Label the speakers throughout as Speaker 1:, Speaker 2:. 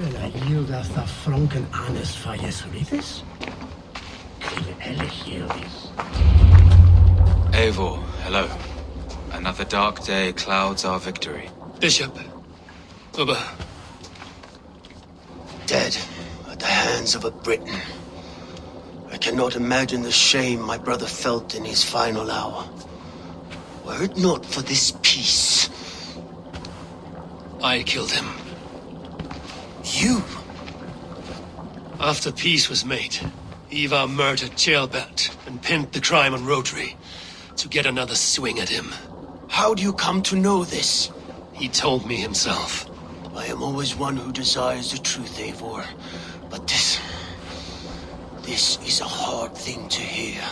Speaker 1: Eller Hildas the Franken Anes Fayesurides?
Speaker 2: Eivor, hello. Another dark day clouds our victory.
Speaker 3: Bishop. Uber.
Speaker 4: Dead at the hands of a Briton. I cannot imagine the shame my brother felt in his final hour. Were it not for this peace.
Speaker 3: I killed him.
Speaker 4: You?
Speaker 3: After peace was made, Ivar murdered Abbot and pinned the crime on Rotary to get another swing at him.
Speaker 4: How do you come to know this?
Speaker 3: He told me himself.
Speaker 4: I am always one who desires the truth, Eivor. But this is a hard thing to hear.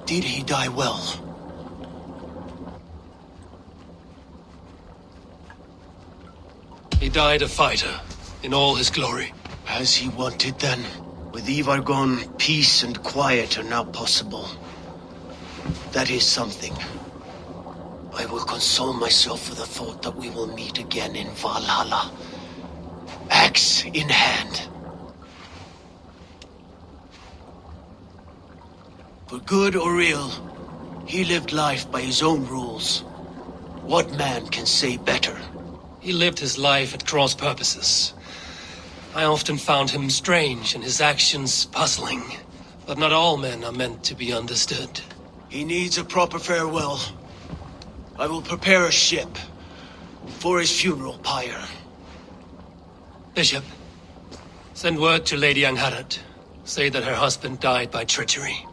Speaker 4: Did he die well?
Speaker 3: He died a fighter, in all his glory.
Speaker 4: As he wanted then. With Ivar gone, peace and quiet are now possible. That is something. I will console myself with the thought that we will meet again in Valhalla. Axe in hand. For good or ill, he lived life by his own rules. What man can say better?
Speaker 3: He lived his life at cross purposes. I often found him strange and his actions puzzling. But not all men are meant to be understood.
Speaker 4: He needs a proper farewell. I will prepare a ship for his funeral pyre.
Speaker 3: Bishop, send word to Lady Angharad. Say that her husband died by treachery,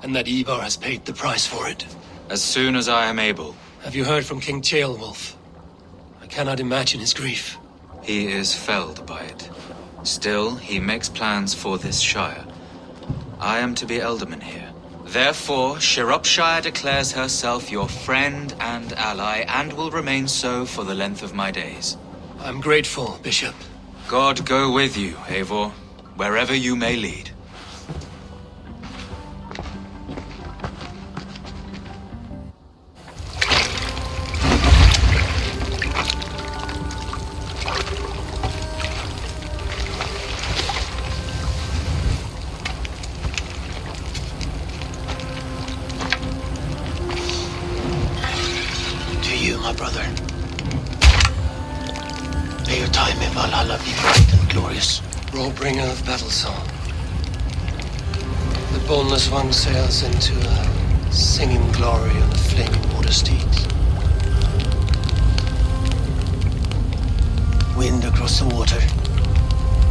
Speaker 3: and that Ivar has paid the price for it.
Speaker 2: As soon as I am able.
Speaker 3: Have you heard from King Ceolwulf? I cannot imagine his grief.
Speaker 2: He is felled by it. Still, he makes plans for this shire. I am to be Elderman here. Therefore, Shropshire declares herself your friend and ally, and will remain so for the length of my days.
Speaker 3: I'm grateful, Bishop.
Speaker 2: God go with you, Eivor, wherever you may lead.
Speaker 4: My brother. May your time in Valhalla be bright and glorious.
Speaker 3: Rawbringer of battle song. The boneless one sails into a singing glory on the flaming water steeds.
Speaker 4: Wind across the water.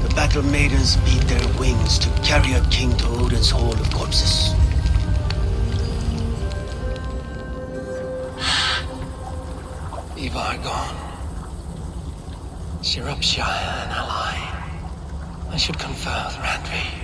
Speaker 4: The battle maidens beat their wings to carry a king to Odin's hall of corpses.
Speaker 3: Ivar gone. Shropshire an ally. I should confer with Randvi.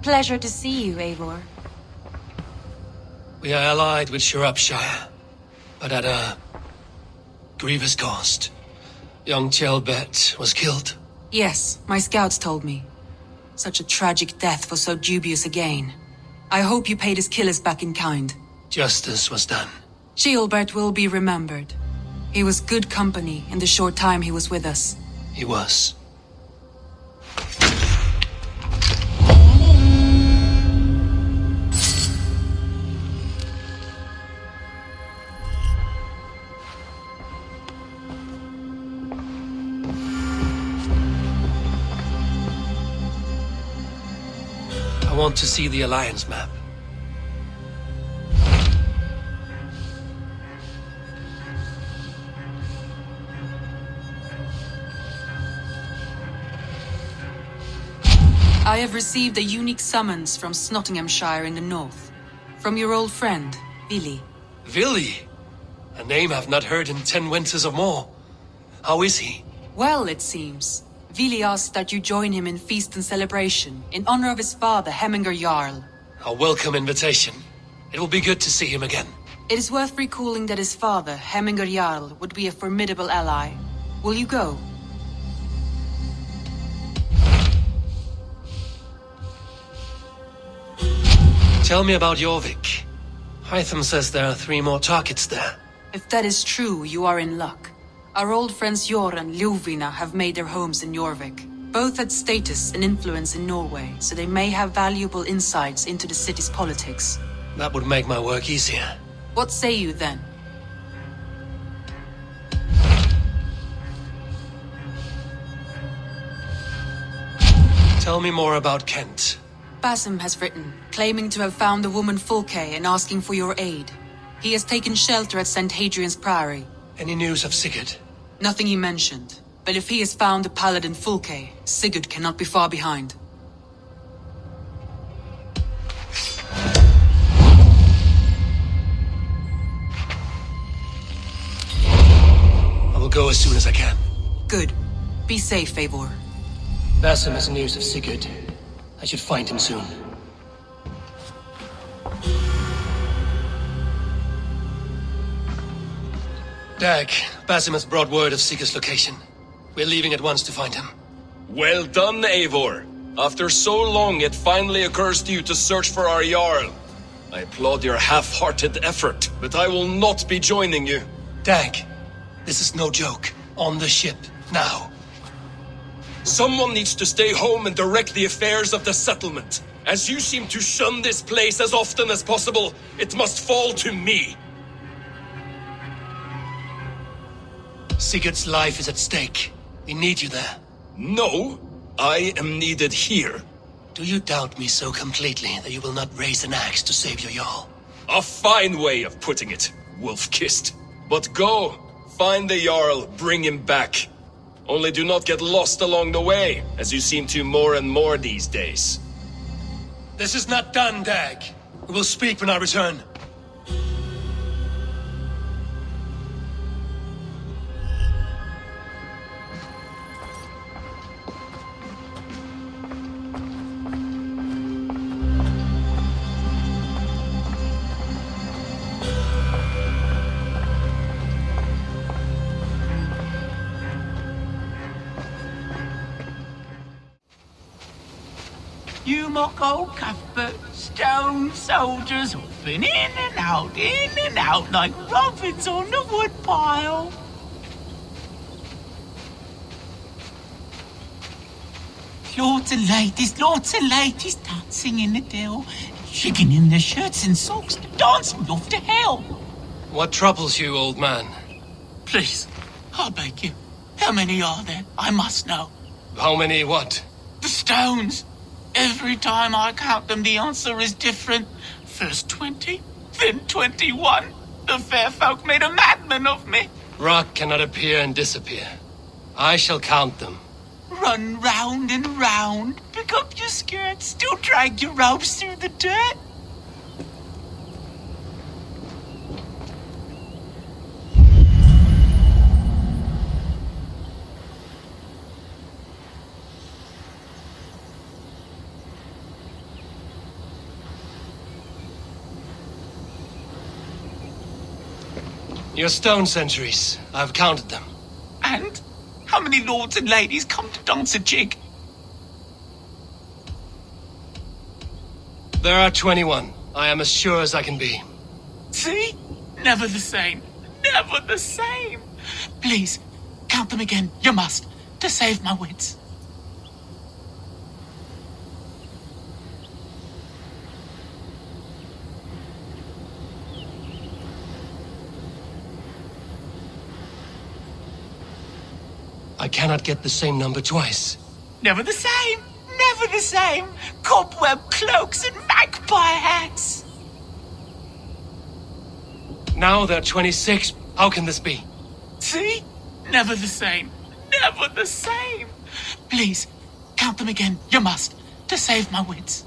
Speaker 5: Pleasure to see you, Eivor.
Speaker 3: We are allied with Shropshire, but at a grievous cost. Young Abbot was killed.
Speaker 5: Yes, my scouts told me. Such a tragic death for so dubious a gain. I hope you paid his killers back in kind.
Speaker 3: Justice was done.
Speaker 5: Abbot will be remembered. He was good company in the short time he was with us.
Speaker 3: He was. I want to see the Alliance map.
Speaker 5: I have received a unique summons from Nottinghamshire in the north. From your old friend, Billy.
Speaker 3: Villy? A name I've not heard in 10 winters or more. How is he?
Speaker 5: Well, it seems. Vili asked that you join him in feast and celebration, in honor of his father, Hemminger Jarl.
Speaker 3: A welcome invitation. It will be good to see him again.
Speaker 5: It is worth recalling that his father, Hemminger Jarl, would be a formidable ally. Will you go?
Speaker 3: Tell me about Jorvik. Hytham says there are 3 more targets there.
Speaker 5: If that is true, you are in luck. Our old friends Jor and Ljuvina have made their homes in Jorvik. Both had status and influence in Norway, so they may have valuable insights into the city's politics.
Speaker 3: That would make my work easier.
Speaker 5: What say you then?
Speaker 3: Tell me more about Kent.
Speaker 5: Basim has written, claiming to have found the woman Fulke and asking for your aid. He has taken shelter at St. Hadrian's Priory.
Speaker 3: Any news of Sigurd?
Speaker 5: Nothing he mentioned. But if he has found the paladin Fulke, Sigurd cannot be far behind.
Speaker 3: I will go as soon as I can.
Speaker 5: Good. Be safe, Eivor.
Speaker 3: Basim has news of Sigurd. I should find him soon. Dag, Basim has brought word of Sigurd's location. We're leaving at once to find him.
Speaker 6: Well done, Eivor. After so long, it finally occurs to you to search for our Jarl. I applaud your half-hearted effort, but I will not be joining you.
Speaker 3: Dag, this is no joke. On the ship, now.
Speaker 6: Someone needs to stay home and direct the affairs of the settlement. As you seem to shun this place as often as possible, it must fall to me.
Speaker 3: Sigurd's life is at stake. We need you there.
Speaker 6: No, I am needed here.
Speaker 3: Do you doubt me so completely that you will not raise an axe to save your Jarl?
Speaker 6: A fine way of putting it, wolf-kissed. But go, find the Jarl, bring him back. Only do not get lost along the way, as you seem to more and more these days.
Speaker 3: This is not done, Dag. We will speak when I return.
Speaker 7: You mock old Cuthbert, stone soldiers hopping in and out like robins on the woodpile. Lords and ladies dancing in the dell, shaking in their shirts and socks, dancing off to hell.
Speaker 3: What troubles you, old man?
Speaker 7: Please, I beg you, how many are there? I must know.
Speaker 3: How many what?
Speaker 7: The stones. Every time I count them, the answer is different. First 20, then 21. The fair folk made a madman of me.
Speaker 3: Rock cannot appear and disappear. I shall count them.
Speaker 7: Run round and round, pick up your skirts, still drag your robes through the dirt.
Speaker 3: Your stone sentries. I've counted them.
Speaker 7: And how many lords and ladies come to dance a jig?
Speaker 3: There are 21. I am as sure as I can be.
Speaker 7: See? Never the same. Never the same. Please, count them again. You must, to save my wits.
Speaker 3: I cannot get the same number twice.
Speaker 7: Never the same. Never the same. Cobweb cloaks and magpie hats.
Speaker 3: Now there are 26. How can this be?
Speaker 7: See? Never the same. Never the same. Please, count them again. You must, to to save my wits.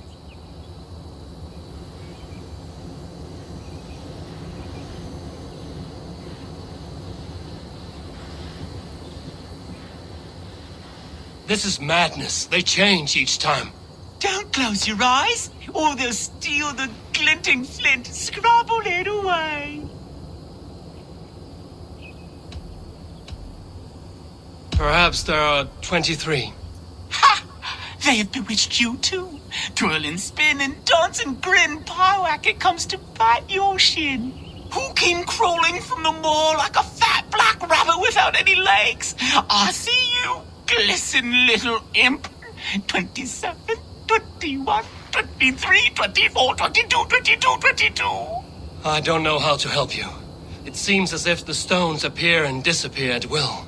Speaker 3: This is madness. They change each time.
Speaker 7: Don't close your eyes, or they'll steal the glinting flint. Scrabble it away.
Speaker 3: Perhaps there are 23.
Speaker 7: Ha! They have bewitched you too. Twirl and spin and dance and grin. Pyewack, it comes to bite your shin. Who came crawling from the moor like a fat black rabbit without any legs? I see you, glisten little imp. 27, 21, 23, 24, 22, 22, 22.
Speaker 3: I don't know how to help you. It seems as if the stones appear and disappear at will.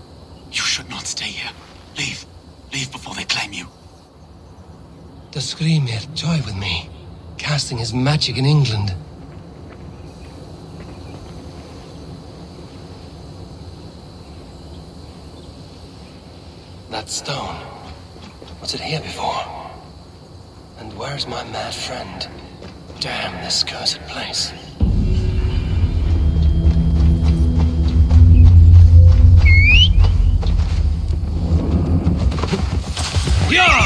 Speaker 7: You should not stay here. Leave. Leave before they claim you.
Speaker 3: The Skrimir toy with me, casting his magic in England. That stone. Was it here before? And where's my mad friend? Damn this cursed place. Yeah!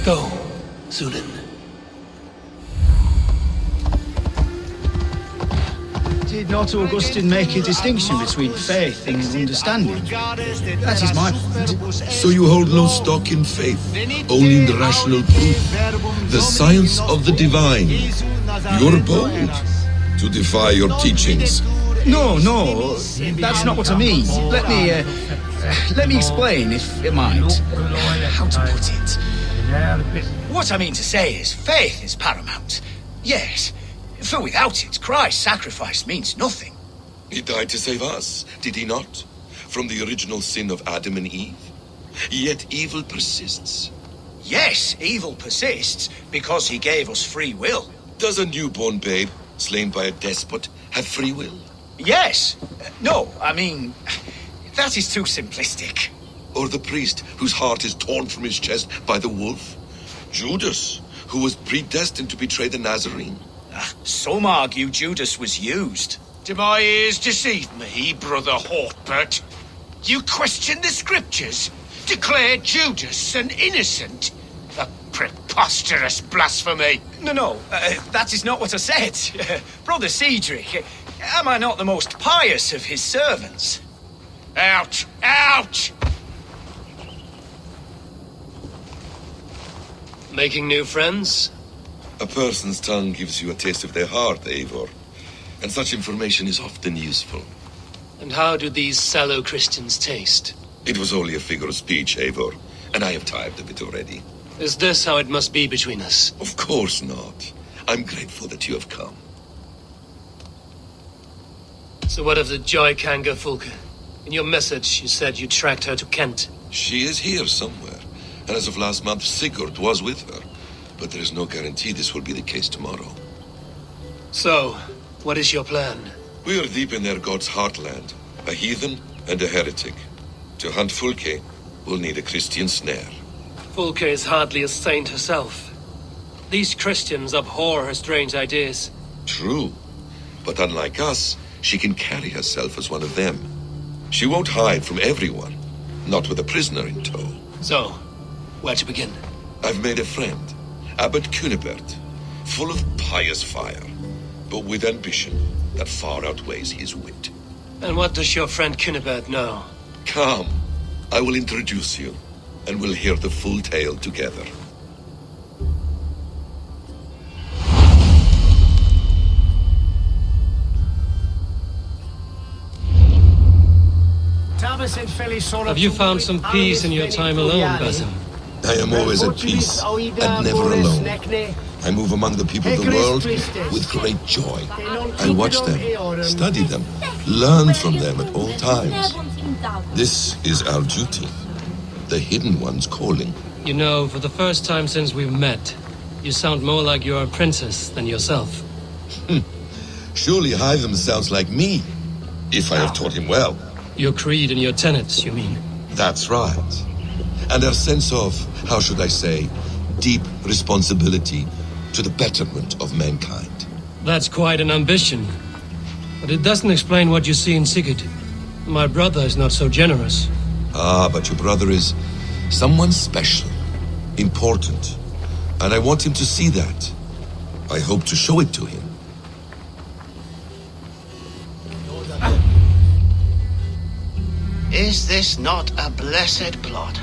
Speaker 3: Go, Zulin.
Speaker 8: Did not Augustine make a distinction between faith and understanding? That is my point.
Speaker 9: So you hold no stock in faith, only in the rational proof, the science of the divine. You're bold to defy your teachings.
Speaker 8: No, that's not what I mean. Let me explain, if you might. How to put it? What I mean to say is, faith is paramount. Yes, for without it, Christ's sacrifice means nothing.
Speaker 9: He died to save us, did he not? From the original sin of Adam and Eve. Yet evil persists.
Speaker 8: Yes, evil persists because he gave us free will.
Speaker 9: Does a newborn babe, slain by a despot, have free will?
Speaker 8: Yes. No, I mean, that is too simplistic.
Speaker 9: Or the priest whose heart is torn from his chest by the wolf? Judas, who was predestined to betray the Nazarene?
Speaker 8: Some argue Judas was used.
Speaker 4: Do my ears deceive me, Brother Hortbert? You question the scriptures? Declare Judas an innocent? A preposterous blasphemy!
Speaker 8: No, that is not what I said. Brother Cedric, am I not the most pious of his servants?
Speaker 4: Out! Out!
Speaker 3: Making new friends?
Speaker 9: A person's tongue gives you a taste of their heart, Eivor. And such information is often useful.
Speaker 3: And how do these sallow Christians taste?
Speaker 9: It was only a figure of speech, Eivor, and I have tired of it already.
Speaker 3: Is this how it must be between us?
Speaker 9: Of course not. I'm grateful that you have come.
Speaker 3: So what of the Joy Kanga Fulke? In your message, you said you tracked her to Kent.
Speaker 9: She is here somewhere, and as of last month, Sigurd was with her. But there is no guarantee this will be the case tomorrow.
Speaker 3: So, what is your plan?
Speaker 9: We are deep in their god's heartland, a heathen and a heretic. To hunt Fulke, we'll need a Christian snare.
Speaker 3: Fulke is hardly a saint herself. These Christians abhor her strange ideas.
Speaker 9: True, but unlike us, she can carry herself as one of them. She won't hide from everyone, not with a prisoner in tow.
Speaker 3: So, where to begin?
Speaker 9: I've made a friend, Abbot Cunibert, full of pious fire, but with ambition that far outweighs his wit.
Speaker 3: And what does your friend Cunibert know?
Speaker 9: Come, I will introduce you, and we'll hear the full tale together.
Speaker 3: Have you found some peace in your time alone, Basim?
Speaker 9: I am always at peace, and never alone. I move among the people of the world with great joy. I watch them, study them, learn from them at all times. This is our duty, the Hidden One's calling.
Speaker 3: You know, for the first time since we've met, you sound more like you're a princess than yourself.
Speaker 9: Surely Hytham sounds like me, if I have taught him well.
Speaker 3: Your creed and your tenets, you mean?
Speaker 9: That's right. And our sense of, how should I say, deep responsibility to the betterment of mankind.
Speaker 3: That's quite an ambition. But it doesn't explain what you see in Sigurd. My brother is not so generous.
Speaker 9: Ah, but your brother is someone special, important. And I want him to see that. I hope to show it to him.
Speaker 4: Is this not a blessed plot?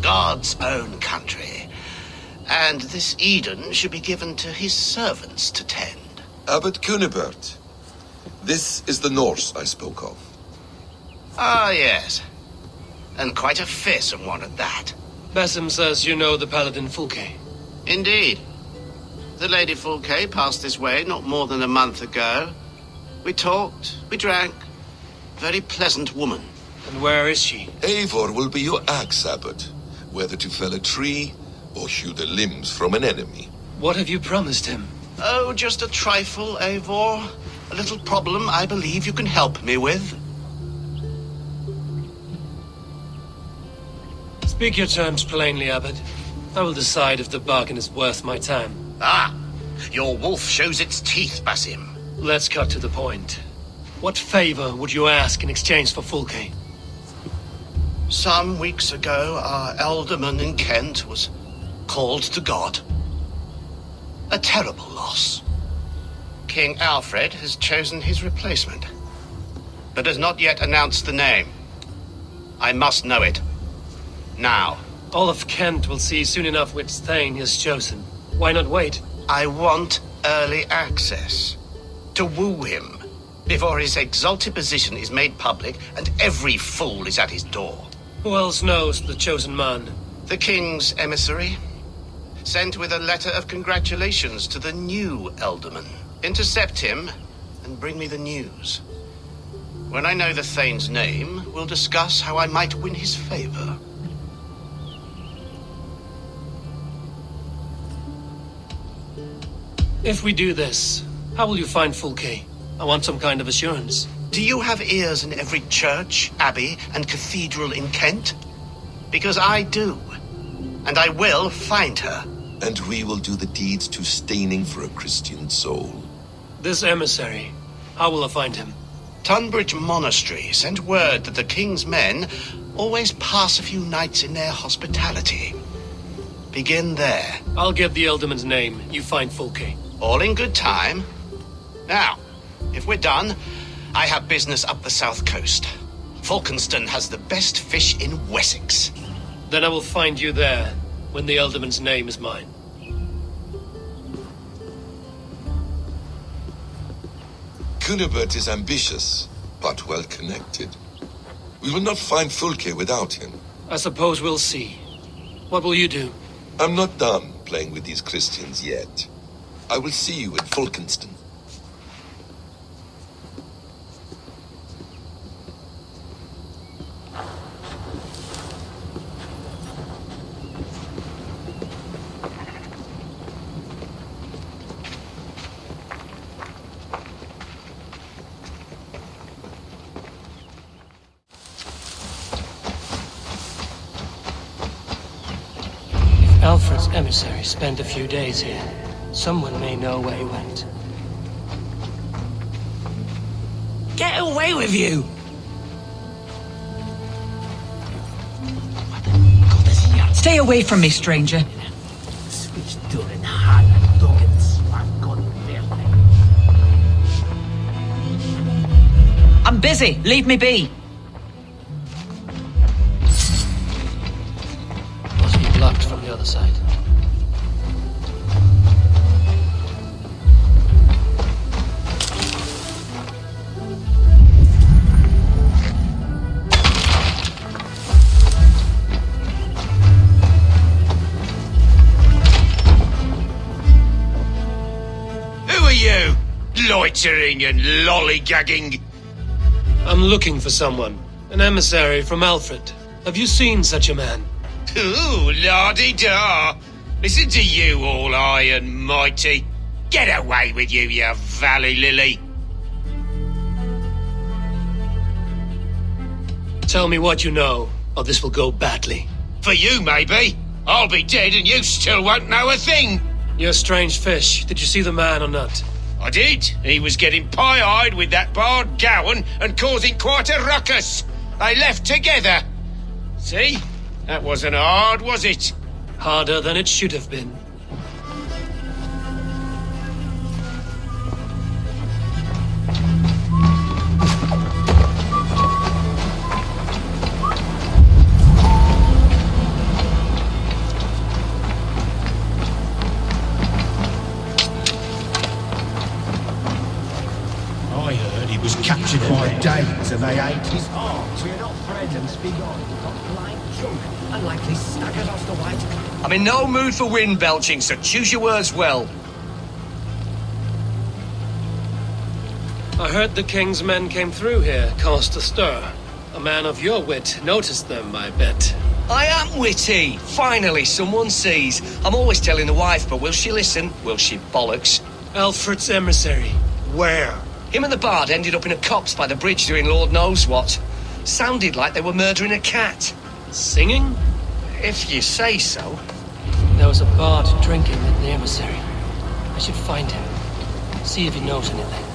Speaker 4: God's own country. And this Eden should be given to his servants to tend.
Speaker 9: Abbot Cunibert. This is the Norse I spoke of.
Speaker 4: Ah, yes. And quite a fearsome one at that.
Speaker 3: Basim says you know the paladin Fulke.
Speaker 4: Indeed. The Lady Fulke passed this way not more than a month ago. We talked, we drank. Very pleasant woman.
Speaker 3: And where is she?
Speaker 9: Eivor will be your axe, Abbot. Whether to fell a tree or hew the limbs from an enemy.
Speaker 3: What have you promised him?
Speaker 4: Oh, just a trifle, Eivor. A little problem I believe you can help me with.
Speaker 3: Speak your terms plainly, Abbot. I will decide if the bargain is worth my time.
Speaker 4: Ah! Your wolf shows its teeth, Basim.
Speaker 3: Let's cut to the point. What favor would you ask in exchange for Fulke?
Speaker 4: Some weeks ago, our alderman in Kent was called to God. A terrible loss. King Alfred has chosen his replacement, but has not yet announced the name. I must know it. Now.
Speaker 3: All of Kent will see soon enough which Thane he has chosen. Why not wait?
Speaker 4: I want early access. To woo him, before his exalted position is made public and every fool is at his door.
Speaker 3: Who else knows the chosen man?
Speaker 4: The king's emissary, sent with a letter of congratulations to the new alderman. Intercept him and bring me the news. When I know the Thane's name, we'll discuss how I might win his favor.
Speaker 3: If we do this, how will you find Fulke? I want some kind of assurance.
Speaker 4: Do you have ears in every church, abbey, and cathedral in Kent? Because I do. And I will find her.
Speaker 9: And we will do the deeds too staining for a Christian soul.
Speaker 3: This emissary, how will I find him?
Speaker 4: Tunbridge Monastery sent word that the king's men always pass a few nights in their hospitality. Begin there.
Speaker 3: I'll get the Elderman's name. You find Fulke.
Speaker 4: All in good time. Now, if we're done, I have business up the south coast. Falkenston has the best fish in Wessex.
Speaker 3: Then I will find you there, when the Elderman's name is mine.
Speaker 9: Cunibert is ambitious, but well-connected. We will not find Fulke without him.
Speaker 3: I suppose we'll see. What will you do?
Speaker 9: I'm not done playing with these Christians yet. I will see you in Falkenston.
Speaker 3: Alfred's emissary spent a few days here. Someone may know where he went.
Speaker 10: Get away with you!
Speaker 11: Stay away from me, stranger. I'm busy. Leave me be.
Speaker 3: Must be blocked from the other side.
Speaker 4: Who are you? Loitering and lollygagging.
Speaker 3: I'm looking for someone. An emissary from Alfred. Have you seen such a man?
Speaker 4: Ooh, la-di-da. Listen to you, all high and mighty. Get away with you, you valley lily.
Speaker 3: Tell me what you know, or this will go badly.
Speaker 4: For you, maybe. I'll be dead and you still won't know a thing.
Speaker 3: You're a strange fish. Did you see the man or not?
Speaker 4: I did. He was getting pie-eyed with that bard Gowan and causing quite a ruckus. They left together. See? That wasn't hard, was it?
Speaker 3: Harder than it should have been.
Speaker 1: I heard he was captured by Danes and they ate his heart.
Speaker 12: We're not friends, big on. Got blind drunk and likely staggered off the white.
Speaker 10: I'm in no mood for wind belching, so choose your words well.
Speaker 3: I heard the king's men came through here, caused a stir. A man of your wit noticed them, I bet.
Speaker 10: I am witty. Finally, someone sees. I'm always telling the wife, but will she listen? Will she bollocks?
Speaker 3: Alfred's emissary. Where?
Speaker 10: Him and the bard ended up in a copse by the bridge doing Lord knows what. Sounded like they were murdering a cat.
Speaker 3: Singing?
Speaker 10: If you say so.
Speaker 3: There was a bard drinking at the emissary. I should find him. See if he knows anything.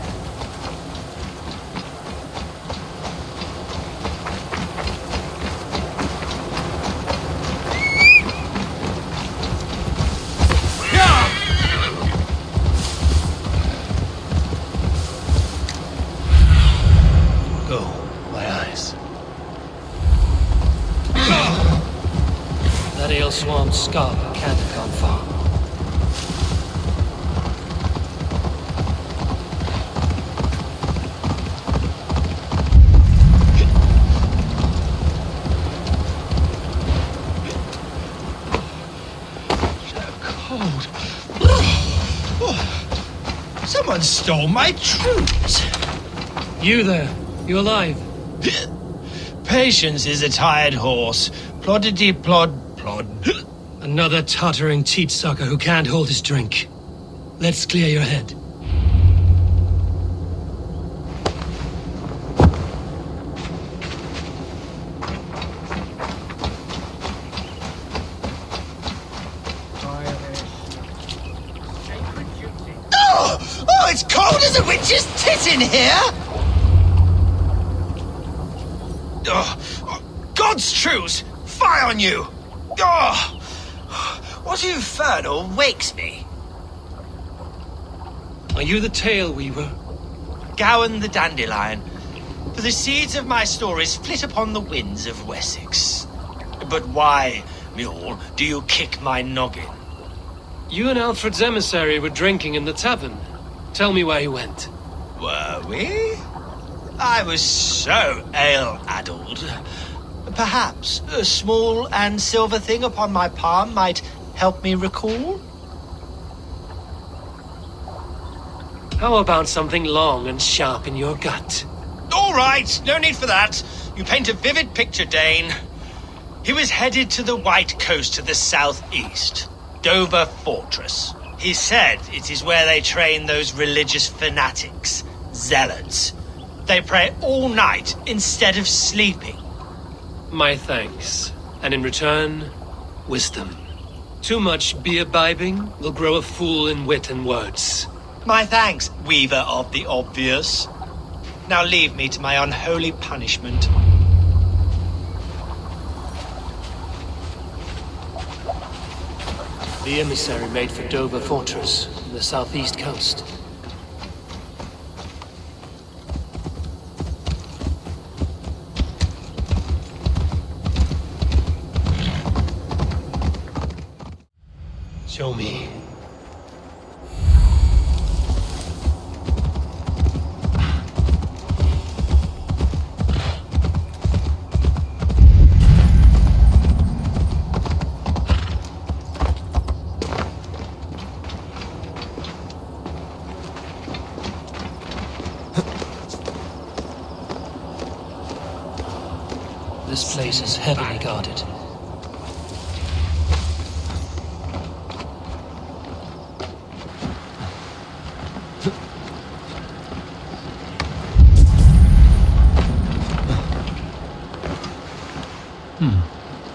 Speaker 3: Swamp Scarp can't have gone far.
Speaker 8: Cold. Someone stole my troops.
Speaker 3: You there? You alive?
Speaker 8: Patience is a tired horse. Ploddity plod.
Speaker 3: Another tottering teat-sucker who can't hold his drink. Let's clear your head.
Speaker 8: Oh, it's cold as a witch's tit in here! God's truce! Fie on you! Oh, what infernal wakes me?
Speaker 3: Are you the tale weaver?
Speaker 8: Gowan the dandelion. For the seeds of my stories flit upon the winds of Wessex. But why, mule, do you kick my noggin?
Speaker 3: You and Alfred's emissary were drinking in the tavern. Tell me where you went.
Speaker 8: Were we? I was so ale-addled. Perhaps a small and silver thing upon my palm might help me recall?
Speaker 3: How about something long and sharp in your gut?
Speaker 8: All right, no need for that. You paint a vivid picture, Dane. He was headed to the White Coast to the southeast, Dover Fortress. He said it is where they train those religious fanatics, zealots. They pray all night instead of sleeping.
Speaker 3: My thanks. And in return, wisdom. Too much beer-bibbing will grow a fool in wit and words.
Speaker 13: My thanks, weaver of the obvious. Now leave me to my unholy punishment.
Speaker 3: The emissary made for Dover Fortress, on the southeast coast. Show me. This place is heavily guarded.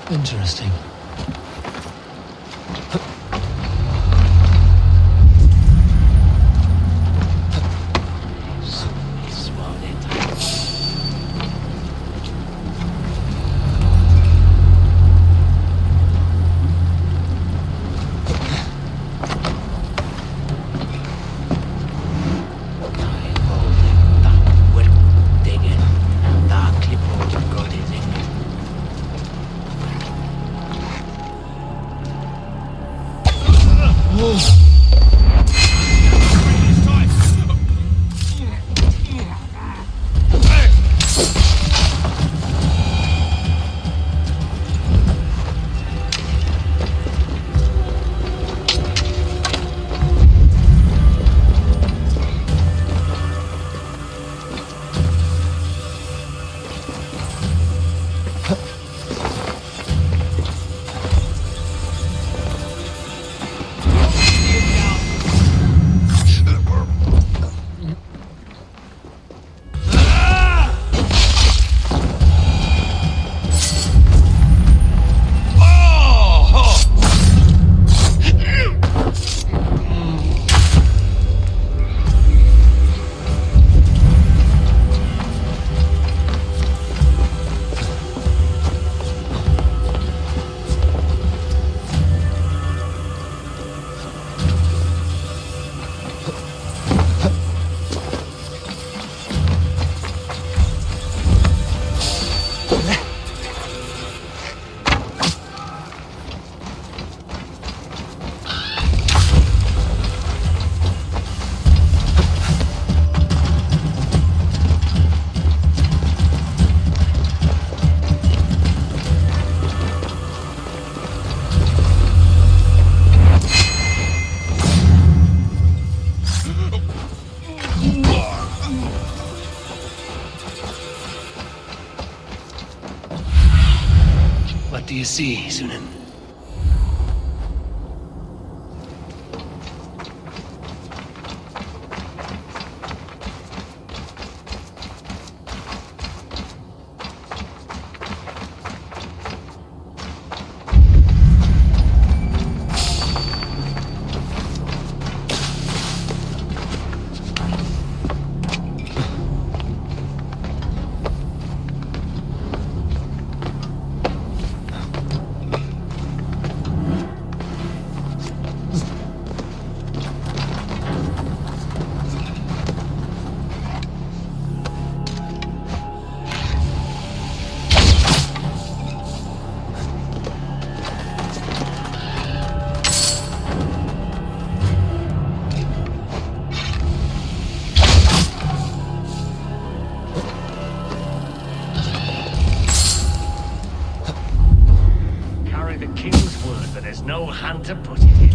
Speaker 3: Interesting. What do you see, Sunan?
Speaker 14: No hand to put it in.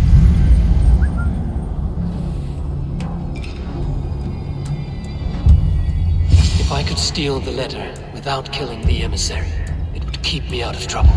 Speaker 3: If I could steal the letter without killing the emissary, it would keep me out of trouble.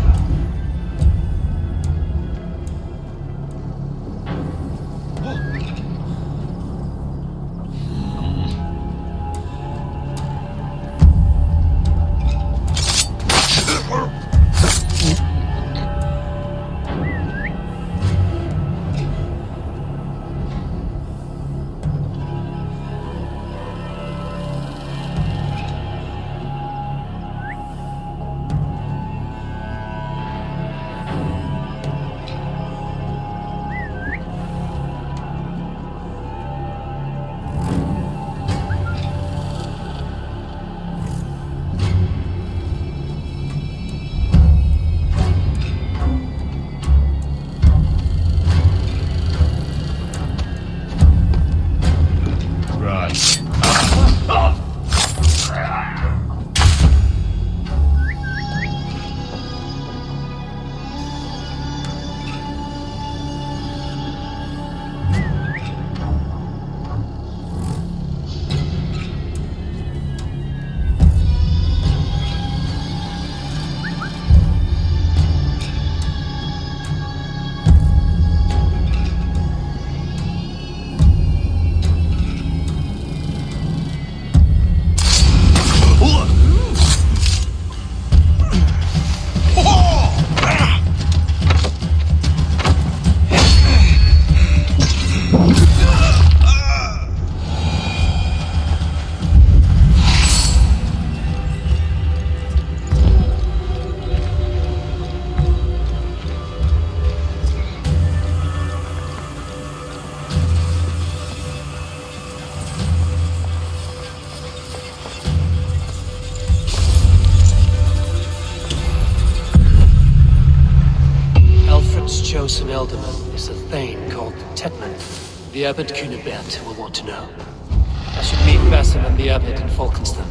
Speaker 3: chosen Elderman is a Thane called Tedman. The Abbot Cunibert will want to know. I should meet Basim and the Abbot in Falkenston.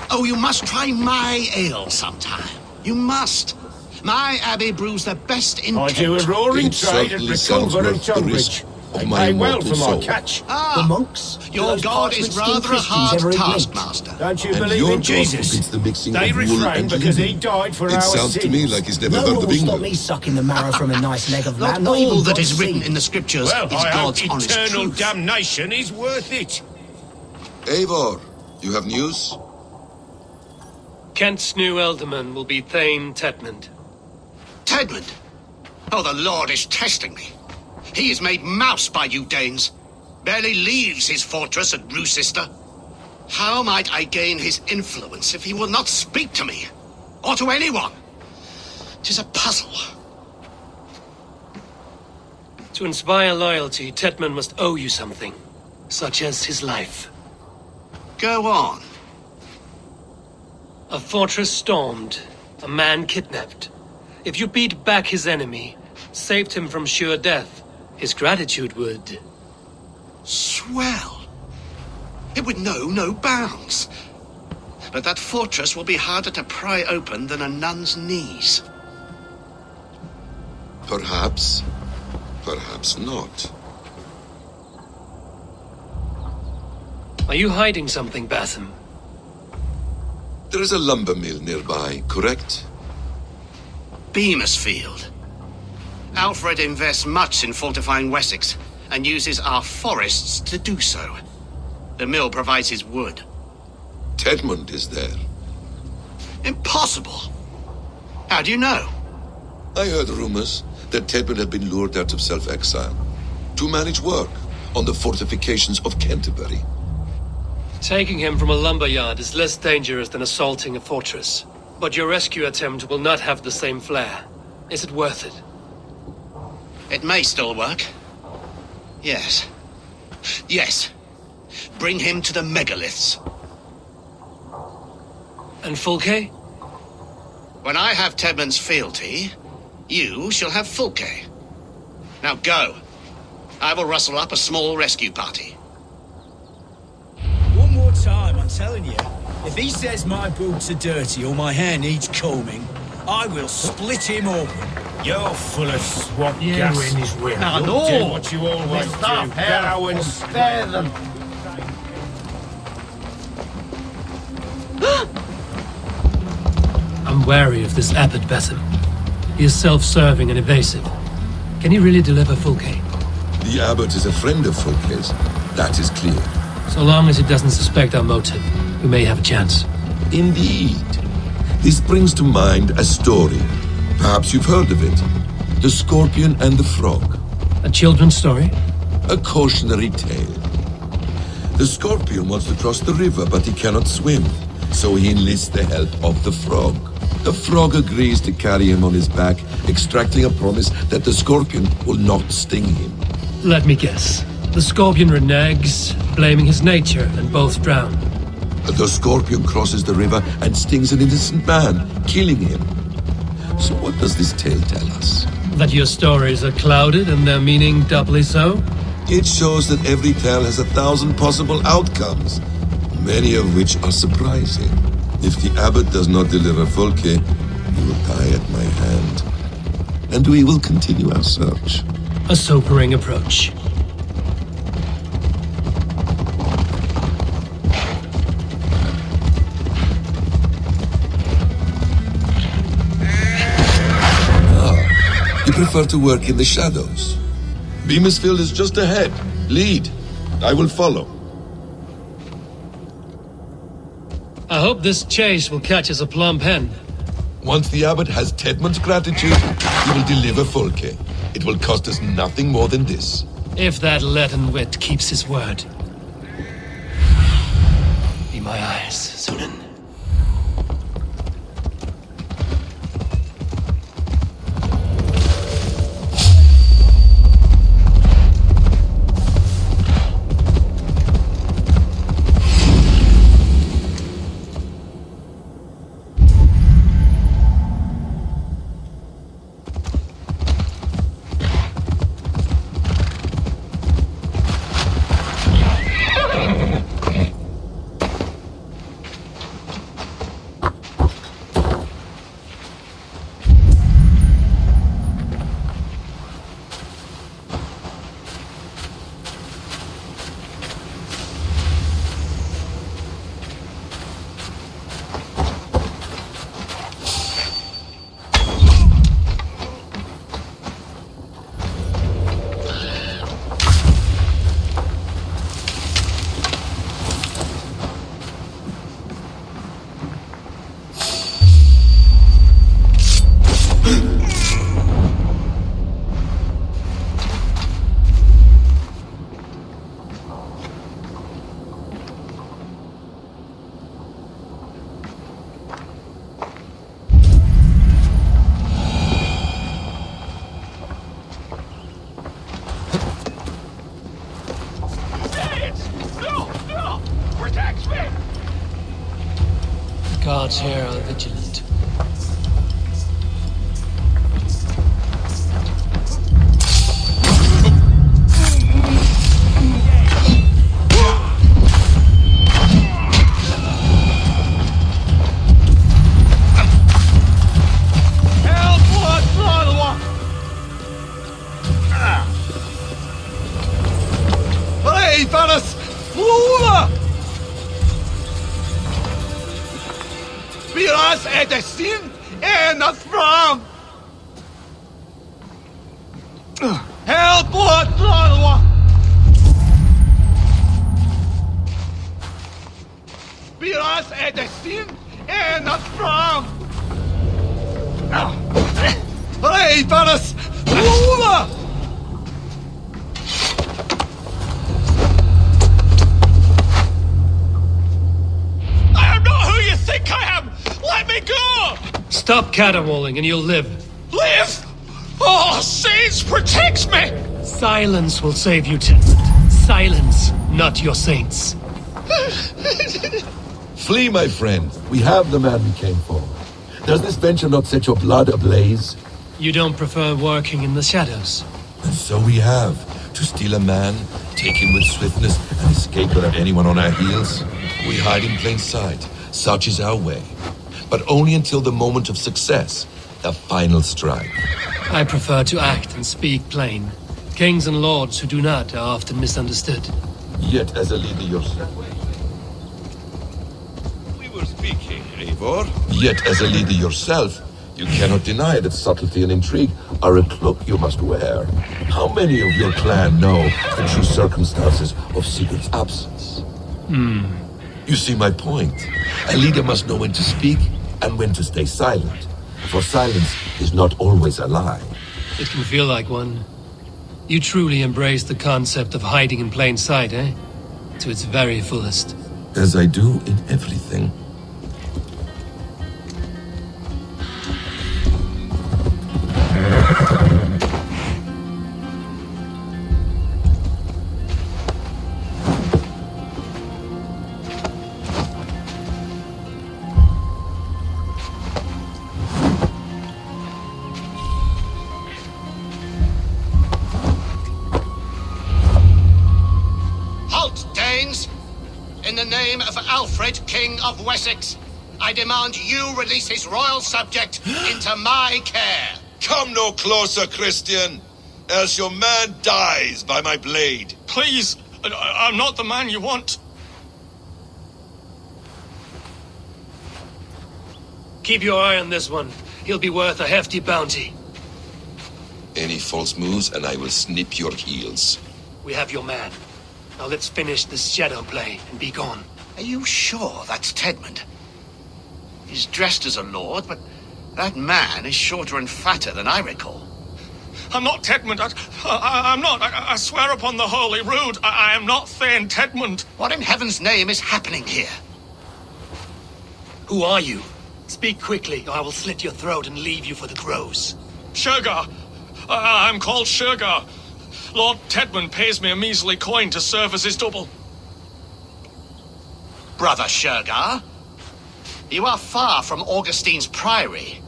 Speaker 4: Oh, you must try my ale sometime. You must. My abbey brews the best in
Speaker 14: I do a
Speaker 4: Kent.
Speaker 14: roaring trade at Reculver and Tonbridge. I pay well for my catch.
Speaker 4: Ah,
Speaker 1: The monks?
Speaker 4: your
Speaker 1: Those
Speaker 4: God is
Speaker 1: parchment-skinned
Speaker 4: rather a
Speaker 1: Christians
Speaker 4: hard
Speaker 1: ever eat meat?
Speaker 4: taskmaster.
Speaker 14: Don't you
Speaker 9: And
Speaker 14: believe
Speaker 9: your
Speaker 14: in
Speaker 9: God
Speaker 14: Jesus?
Speaker 9: forbids the mixing
Speaker 14: They
Speaker 9: of wool
Speaker 14: refrain
Speaker 9: and
Speaker 14: because
Speaker 9: linen.
Speaker 14: he died for
Speaker 9: It
Speaker 14: our
Speaker 9: sounds
Speaker 14: sins.
Speaker 9: to me like he's never
Speaker 1: No
Speaker 9: heard
Speaker 1: one
Speaker 9: of
Speaker 1: will stop
Speaker 9: England.
Speaker 1: me sucking the marrow from a nice leg of lamb.
Speaker 4: Not
Speaker 1: Not even
Speaker 4: all that
Speaker 1: God's
Speaker 4: is written
Speaker 1: seed.
Speaker 4: in the scriptures
Speaker 14: Well,
Speaker 4: is
Speaker 14: I hope
Speaker 4: God's honest
Speaker 14: eternal
Speaker 4: truth.
Speaker 14: damnation is worth it.
Speaker 9: Eivor, you have news?
Speaker 3: Kent's new Elderman will be Thane Tedmund.
Speaker 4: Tedmund? Oh, the Lord is testing me. He is made mouse by you Danes. Barely leaves his fortress at Roosister. How might I gain his influence if he will not speak to me? Or to anyone? 'Tis a puzzle.
Speaker 3: To inspire loyalty, Tedman must owe you something, such as his life.
Speaker 4: Go on.
Speaker 3: A fortress stormed, a man kidnapped. If you beat back his enemy, saved him from sure death, his gratitude would...
Speaker 4: Swell. It would know no bounds. But that fortress will be harder to pry open than a nun's knees.
Speaker 9: Perhaps. Perhaps not.
Speaker 3: Are you hiding something, Basim?
Speaker 9: There is a lumber mill nearby, correct?
Speaker 4: Beamisfield. Alfred invests much in fortifying Wessex, and uses our forests to do so. The mill provides his wood.
Speaker 9: Tedmund is there.
Speaker 4: Impossible! How do you know?
Speaker 9: I heard rumors that Tedmund had been lured out of self-exile to manage work on the fortifications of Canterbury.
Speaker 3: Taking him from a lumberyard is less dangerous than assaulting a fortress. But your rescue attempt will not have the same flair. Is it worth it?
Speaker 4: It may still work. Yes. Yes. Bring him to the megaliths.
Speaker 3: And Fulke?
Speaker 4: When I have Tedmund's fealty, you shall have Fulke. Now go. I will rustle up a small rescue party.
Speaker 8: One more time, I'm telling you. If he says my boots are dirty or my hair needs combing, I will split him open.
Speaker 14: You're full of swamp
Speaker 1: You
Speaker 14: gas.
Speaker 1: win his will.
Speaker 14: You'll do what you always do. Go and
Speaker 1: spare them.
Speaker 3: I'm wary of this Abbot Basim. He is self-serving and evasive. Can he really deliver Fulke?
Speaker 9: The Abbot is a friend of Fulke's. That is clear.
Speaker 3: So long as he doesn't suspect our motive, we may have a chance.
Speaker 9: Indeed. This brings to mind a story. Perhaps you've heard of it. The Scorpion and the Frog.
Speaker 3: A children's story?
Speaker 9: A cautionary tale. The Scorpion wants to cross the river, but he cannot swim, so he enlists the help of the Frog. The Frog agrees to carry him on his back, extracting a promise that the Scorpion will not sting him.
Speaker 3: Let me guess. The Scorpion reneges, blaming his nature, and both drown.
Speaker 9: The Scorpion crosses the river and stings an innocent man, killing him. So what does this tale tell us?
Speaker 3: That your stories are clouded and their meaning doubly so?
Speaker 9: It shows that every tale has 1,000 possible outcomes, many of which are surprising. If the Abbot does not deliver Folke, he will die at my hand. And we will continue our search.
Speaker 3: A sobering approach.
Speaker 9: You prefer to work in the shadows. Beamisfield is just ahead. Lead. I will follow.
Speaker 3: I hope this chase will catch us a plump hen.
Speaker 9: Once the Abbot has Tedmund's gratitude, he will deliver Folke. It will cost us nothing more than this.
Speaker 3: If that leaden wit keeps his word. Be my eyes, Sunan. Guards here are vigilant. Stop caterwauling and you'll live.
Speaker 7: Live? Oh, saints protects me!
Speaker 3: Silence will save you, Tedmund. Silence, not your saints.
Speaker 9: Flee, my friend. We have the man we came for. Does this venture not set your blood ablaze?
Speaker 3: You don't prefer working in the shadows?
Speaker 9: And so we have. To steal a man, take him with swiftness, and escape without anyone on our heels. We hide in plain sight. Such is our way. But only until the moment of success, the final strike.
Speaker 3: I prefer to act and speak plain. Kings and lords who do not are often misunderstood.
Speaker 9: Yet as a leader yourself...
Speaker 14: We were speaking, Eivor.
Speaker 9: Yet as a leader yourself, you cannot deny that subtlety and intrigue are a cloak you must wear. How many of your clan know the true circumstances of Sigurd's absence? You see my point. A leader must know when to speak and when to stay silent. For silence is not always a lie.
Speaker 3: It can feel like one. You truly embrace the concept of hiding in plain sight, eh? To its very fullest.
Speaker 9: As I do in everything.
Speaker 4: In the name of Alfred, King of Wessex, I demand you release his royal subject into my care.
Speaker 9: Come no closer, Christian, else your man dies by my blade.
Speaker 6: Please, I'm not the man you want.
Speaker 3: Keep your eye on this one. He'll be worth a hefty bounty.
Speaker 9: Any false moves and I will snip your heels.
Speaker 3: We have your man. Now let's finish this shadow play and be gone.
Speaker 4: Are you sure that's Tedmund? He's dressed as a lord, but that man is shorter and fatter than I recall.
Speaker 6: I'm not Tedmund. I'm not. I swear upon the Holy Rood, I am not Thane Tedmund.
Speaker 4: What in heaven's name is happening here?
Speaker 3: Who are you? Speak quickly, or I will slit your throat and leave you for the crows.
Speaker 6: Shergar. I'm called Shergar. Lord Tedmund pays me a measly coin to serve as his double.
Speaker 4: Brother Shergar, you are far from Augustine's priory.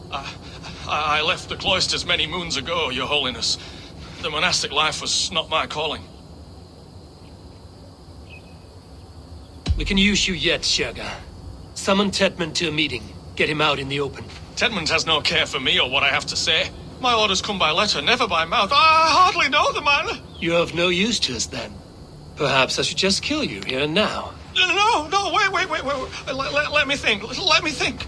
Speaker 6: I left the cloisters many moons ago, Your Holiness. The monastic life was not my calling.
Speaker 3: We can use you yet, Shergar. Summon Tedmund to a meeting. Get him out in the open.
Speaker 6: Tedmund has no care for me or what I have to say. My orders come by letter, never by mouth. I hardly know the man.
Speaker 3: You're of no use to us, then. Perhaps I should just kill you here and now.
Speaker 6: No, wait. Let me think.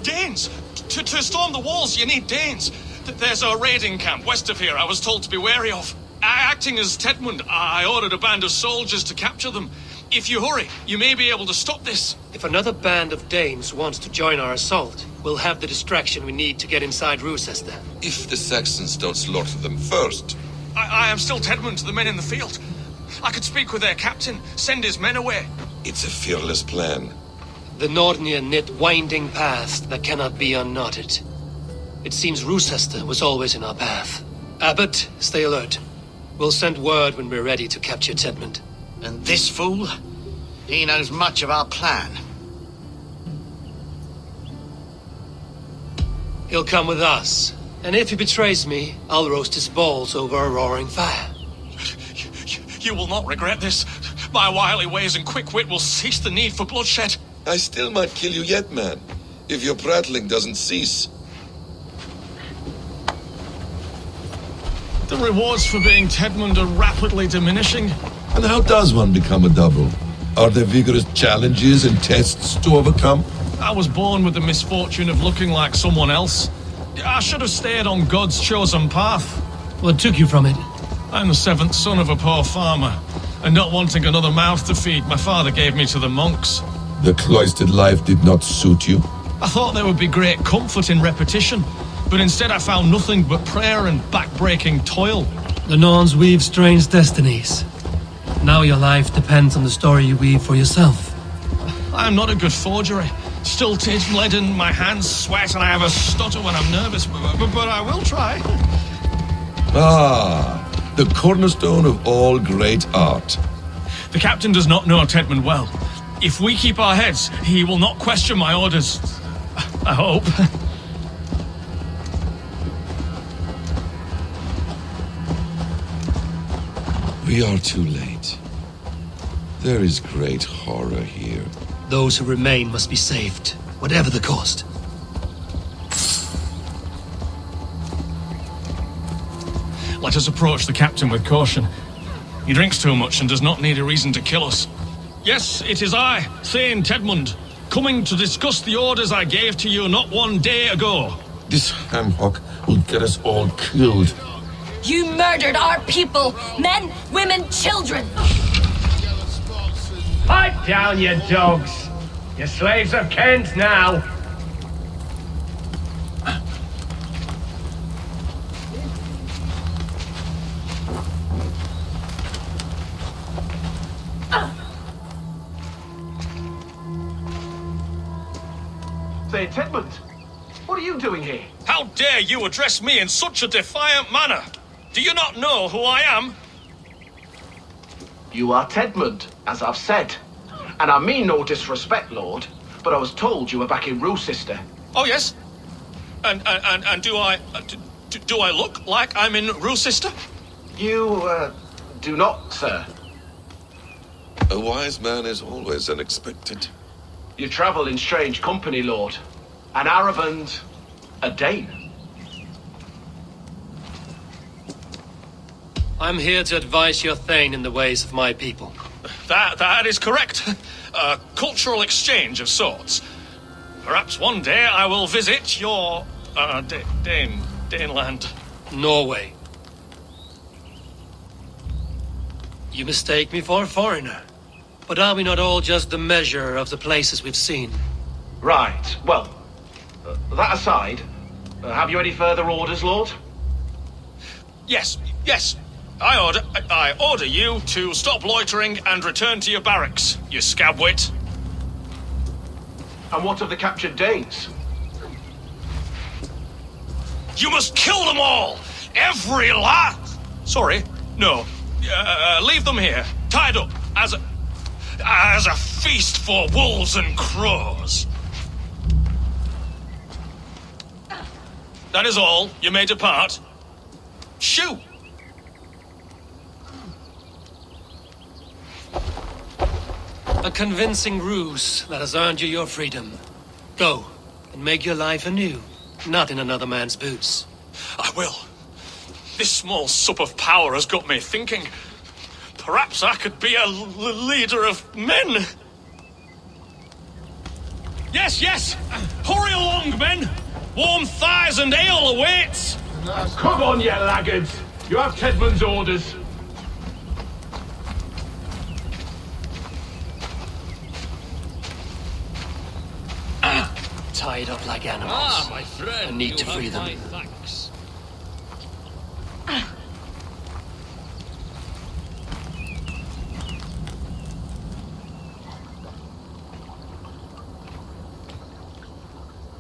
Speaker 6: Danes. To storm the walls, you need Danes. There's a raiding camp west of here I was told to be wary of. Acting as Tedmund, I ordered a band of soldiers to capture them. If you hurry, you may be able to stop this.
Speaker 3: If another band of Danes wants to join our assault, we'll have the distraction we need to get inside Rochester.
Speaker 9: If the Saxons don't slaughter them first.
Speaker 6: I am still Tedmund to the men in the field. I could speak with their captain, send his men away.
Speaker 9: It's a fearless plan.
Speaker 3: The Nordnir knit winding paths that cannot be unknotted. It seems Rochester was always in our path. Abbot, stay alert. We'll send word when we're ready to capture Tedmund.
Speaker 4: And this fool? He knows much of our plan.
Speaker 3: He'll come with us. And if he betrays me, I'll roast his balls over a roaring fire.
Speaker 6: You will not regret this. My wily ways and quick wit will cease the need for bloodshed.
Speaker 9: I still might kill you yet, man, if your prattling doesn't cease.
Speaker 6: The rewards for being Tedmund are rapidly diminishing.
Speaker 9: And how does one become a double? Are there vigorous challenges and tests to overcome?
Speaker 6: I was born with the misfortune of looking like someone else. I should have stayed on God's chosen path.
Speaker 3: What took you from it?
Speaker 6: I'm the seventh son of a poor farmer, and not wanting another mouth to feed, my father gave me to the monks.
Speaker 9: The cloistered life did not suit you?
Speaker 6: I thought there would be great comfort in repetition, but instead I found nothing but prayer and back-breaking toil.
Speaker 3: The Norns weave strange destinies. Now your life depends on the story you weave for yourself.
Speaker 6: I am not a good forgery. Stilted, leaden, my hands sweat, and I have a stutter when I'm nervous, but I will try.
Speaker 9: Ah, the cornerstone of all great art.
Speaker 6: The captain does not know Tedmund well. If we keep our heads, he will not question my orders. I hope.
Speaker 9: We are too late. There is great horror here.
Speaker 3: Those who remain must be saved, whatever the cost.
Speaker 6: Let us approach the captain with caution. He drinks too much and does not need a reason to kill us. Yes, it is I, Thane Tedmund, coming to discuss the orders I gave to you not one day ago.
Speaker 9: This ham-hock will get us all killed.
Speaker 15: You murdered our people! Men, women, children!
Speaker 16: Pipe down, you dogs! Your slaves of Kent now! day, Tedmund. What are you doing here?
Speaker 6: How dare you address me in such a defiant manner? Do you not know who I am?
Speaker 16: You are Tedmund, as I've said. And I mean no disrespect, Lord, but I was told you were back in Rochester.
Speaker 6: Oh, yes? And do I look like I'm in Rochester?
Speaker 16: You, do not, sir.
Speaker 9: A wise man is always unexpected.
Speaker 16: You travel in strange company, Lord. An Arab and a Dane.
Speaker 3: I'm here to advise your Thane in the ways of my people.
Speaker 6: That is correct. A cultural exchange of sorts. Perhaps one day I will visit your, Daneland.
Speaker 3: Norway. You mistake me for a foreigner. But are we not all just the measure of the places we've seen?
Speaker 16: Right. Well, that aside, have you any further orders, Lord?
Speaker 6: Yes. I order you to stop loitering and return to your barracks, you scabwit.
Speaker 16: And what of the captured Danes?
Speaker 6: You must kill them all! Every last... Sorry, no. Leave them here, tied up, as a feast for wolves and crows. That is all. You may depart. Shoo!
Speaker 3: A convincing ruse that has earned you your freedom. Go, and make your life anew, not in another man's boots.
Speaker 6: I will. This small sup of power has got me thinking. Perhaps I could be a leader of men. Yes! Hurry along, men! Warm thighs and ale awaits!
Speaker 16: Come on, you laggards! You have Tedmund's orders.
Speaker 3: Tied up like animals.
Speaker 6: my friend,
Speaker 3: I need to free them.
Speaker 6: Thanks.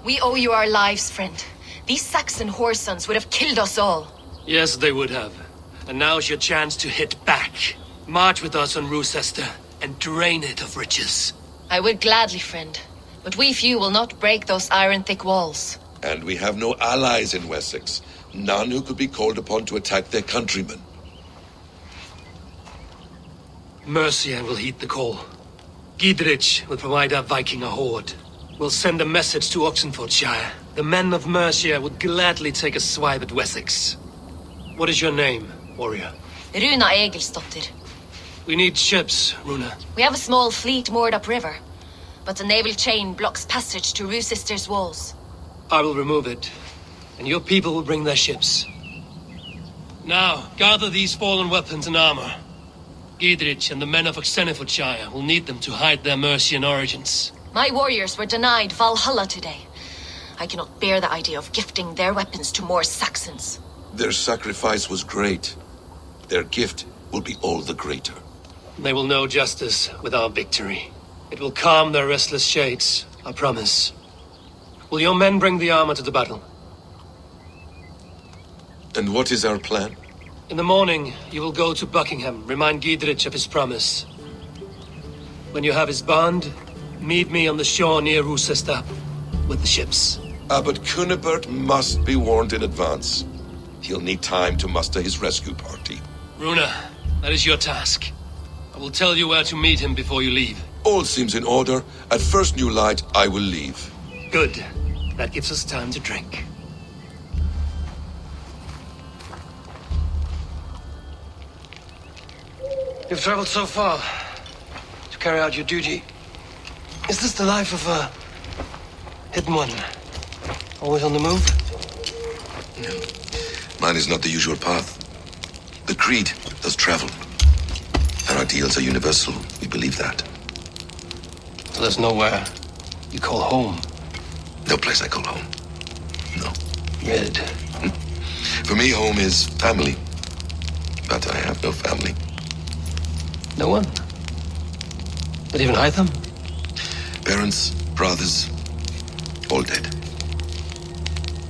Speaker 15: We owe you our lives, friend. These Saxon whoresons would have killed us all.
Speaker 3: Yes, they would have. And now's your chance to hit back. March with us on Rochester and drain it of riches.
Speaker 15: I would gladly, friend. But we few will not break those iron-thick walls.
Speaker 9: And we have no allies in Wessex. None who could be called upon to attack their countrymen.
Speaker 3: Mercia will heed the call. Gidrich will provide our Viking a horde. We'll send a message to Oxenfordshire. The men of Mercia would gladly take a swipe at Wessex. What is your name, warrior?
Speaker 15: Runa Egilsdotter.
Speaker 3: We need ships, Runa.
Speaker 15: We have a small fleet moored upriver. But the naval chain blocks passage to Rochester's walls.
Speaker 3: I will remove it, and your people will bring their ships. Now, gather these fallen weapons and armor. Gidrich and the men of Oxenfordshire will need them to hide their Mercian origins.
Speaker 15: My warriors were denied Valhalla today. I cannot bear the idea of gifting their weapons to more Saxons.
Speaker 9: Their sacrifice was great. Their gift will be all the greater.
Speaker 3: They will know justice with our victory. It will calm their restless shades, I promise. Will your men bring the armor to the battle?
Speaker 9: And what is our plan?
Speaker 3: In the morning, you will go to Buckingham, remind Gidrich of his promise. When you have his bond, meet me on the shore near Rochester with the ships.
Speaker 9: Abbot Cunibert must be warned in advance. He'll need time to muster his rescue party.
Speaker 3: Runa, that is your task. I will tell you where to meet him before you leave.
Speaker 9: All seems in order. At first new light, I will leave.
Speaker 3: Good. That gives us time to drink. You've traveled so far to carry out your duty. Is this the life of a hidden one? Always on the move?
Speaker 9: No. Mine is not the usual path. The Creed does travel. Our ideals are universal. We believe that.
Speaker 3: So there's nowhere you call home?
Speaker 9: No place I call home. No.
Speaker 3: Red.
Speaker 9: For me, home is family. But I have no family.
Speaker 3: No one? Not even Hytham?
Speaker 9: Parents, brothers, All dead.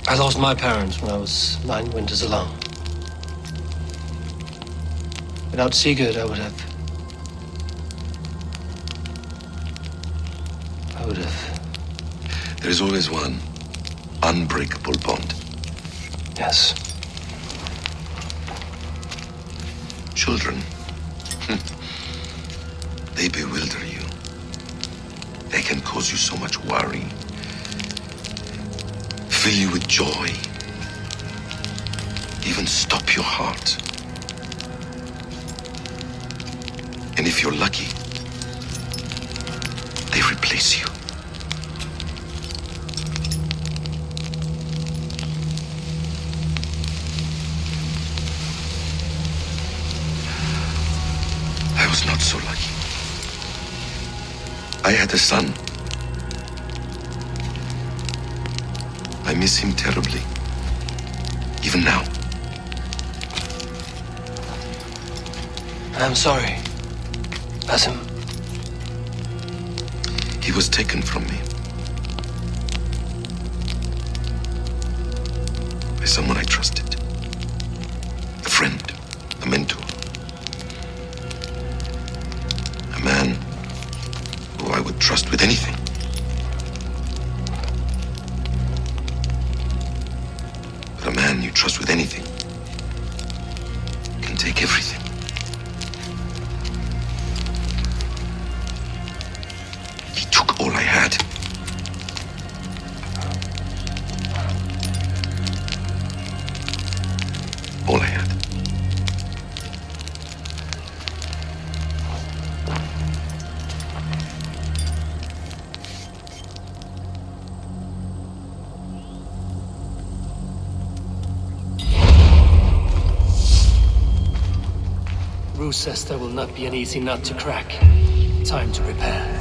Speaker 3: I lost my parents when I was 9 winters alone. Without Sigurd, I would have...
Speaker 9: There is always one unbreakable bond.
Speaker 3: Yes.
Speaker 9: Children. They bewilder you. They can cause you so much worry. Fill you with joy. Even stop your heart. And if you're lucky, they replace you. I was not so lucky. I had a son. I miss him terribly. Even now.
Speaker 3: I'm sorry, Basim.
Speaker 9: He was taken from me. By someone I trusted. A friend, a mentor. A man who I would trust with anything. But a man you trust with anything can take everything. He took all I had. All I had.
Speaker 3: Rochester will not be an easy nut to crack. Time to prepare.